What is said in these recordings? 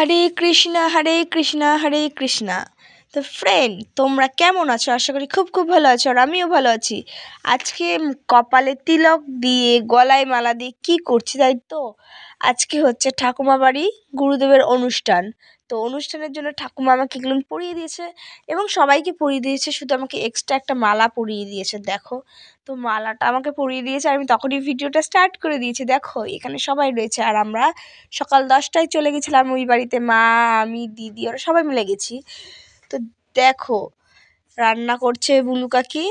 হরে কৃষ্ণা হরে কৃষ্ণা। তো ফ্রেন্ড, তোমরা কেমন আছো? আশা করি খুব খুব ভালো আছো, আর আমিও ভালো আছি। আজকে কপালে তিলক দিয়ে গলায় মালা দিয়ে কি করছি তাই তো? আজকে হচ্ছে ঠাকুমা বাড়ি গুরুদেবের অনুষ্ঠান। তো অনুষ্ঠানের জন্য ঠাকুমা আমাকে এগুলো পরিয়ে দিয়েছে এবং সবাইকে পরিয়ে দিয়েছে, শুধু আমাকে এক্সট্রা একটা মালা পরিয়ে দিয়েছে। দেখো, তো মালাটা আমাকে পরিয়ে দিয়েছে, আর আমি তখনই ভিডিওটা স্টার্ট করে দিয়েছি। দেখো, এখানে সবাই রয়েছে, আর আমরা সকাল 10টায় চলে গেছিলাম ওই বাড়িতে। মা, আমি, দিদি, ওরা সবাই মিলে গেছি। তো দেখো, রান্না করছে বুলু কাকি,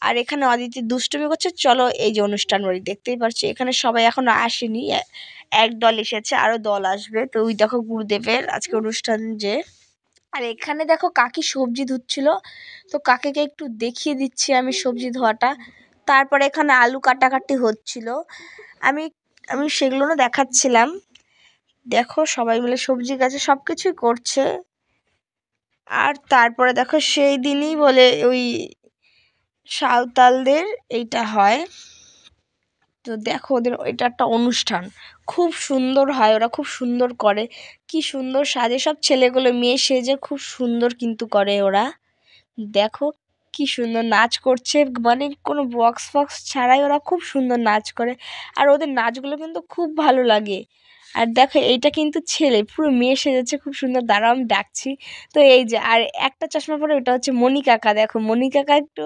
আর এখানে অদিতি দুষ্টুমি করছে। চলো, এই যে অনুষ্ঠান বাড়ি দেখতেই পাচ্ছি, এখানে সবাই এখনো আসেনি, এক দল এসেছে, আরো দল আসবে। তো ওই দেখো গুরুদেবের আজকে অনুষ্ঠান যে। আর এখানে দেখো কাকি সবজি ধুচ্ছিল, তো কাকিকে একটু দেখিয়ে দিচ্ছি আমি সবজি ধোয়াটা। তারপরে এখানে আলু কাটাকাটি হচ্ছিল, আমি আমি সেগুলো না দেখাচ্ছিলাম। দেখো, সবাই মিলে সবজি গাছে সব কিছুই করছে। আর তারপরে দেখো, সেই দিনই বলে ওই সাঁওতালদের এইটা হয়। তো দেখো, ওদের এটা একটা অনুষ্ঠান, খুব সুন্দর হয়, ওরা খুব সুন্দর করে, কি সুন্দর সাজে সব ছেলেগুলো, মেয়ে সেজে খুব সুন্দর কিন্তু করে ওরা। দেখো কি সুন্দর নাচ করছে, মানে কোনো বক্স ফক্স ছাড়াই ওরা খুব সুন্দর নাচ করে, আর ওদের নাচগুলো কিন্তু খুব ভালো লাগে। আর দেখো, এইটা কিন্তু ছেলে, পুরো মেয়ে সেজেছে খুব সুন্দর। দাঁড়াও, আমি ডাকছি। তো এই যে, আর একটা চশমা পরে, ওটা হচ্ছে মণি কাকা। দেখো, মণি কাকা একটু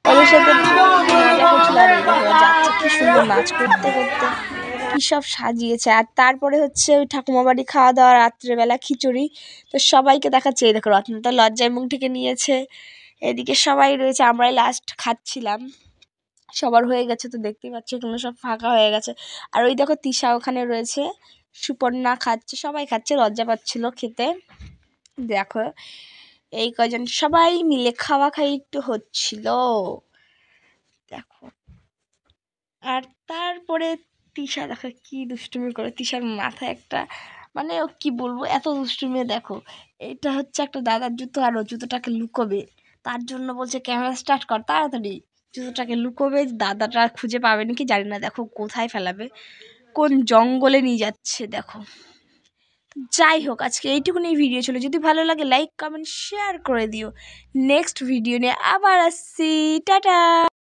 ওদের সাথে মজা করছিল, আর এই দেখো যাচ্ছে কি সুন্দর নাচ করতে করতে, কি সব সাজিয়েছে। আর তারপরে হচ্ছে ওই ঠাকুমা বাড়ি খাওয়া দাওয়া, রাত্রেবেলা খিচুড়ি। তো সবাইকে দেখাচ্ছে, এই দেখো রত্নটা লজ্জায় মুখ ঢেকে নিয়েছে, এদিকে সবাই রয়েছে, আমরাই লাস্ট খাচ্ছিলাম। সবার হয়ে গেছে, তো দেখতেই পাচ্ছি এগুলো সব ফাঁকা হয়ে গেছে। আর ওই দেখো তিশা ওখানে রয়েছে, সুপর্ণা খাচ্ছে, সবাই খাচ্ছে, লজ্জা পাচ্ছিল খেতে। দেখো, এই কজন সবাই মিলে খাওয়া খাই একটু হচ্ছিল, দেখো। আর তারপরে তিশা দেখো কি দুষ্টুমি করে, তিশার মাথায় একটা, মানে ও কি বলবো, এত দুষ্টুমি। দেখো, এটা হচ্ছে একটা দাদার জুতো, আর ও জুতোটাকে লুকোবে, তার জন্য বলছে ক্যামেরা স্টার্ট কর তাড়াতাড়ি। জুতোটাকে লুকোবে, দাদাটা খুঁজে পাবে নাকি জানি না। দেখো কোথায় ফেলাবে, কোন জঙ্গলে নিয়ে যাচ্ছে দেখো। যাই হোক, আজকে এইটুকুনি ভিডিও ছিল। যদি ভালো লাগে লাইক কমেন্ট শেয়ার করে দিও। নেক্সট ভিডিও নিয়ে আবার আসছি, টাটা।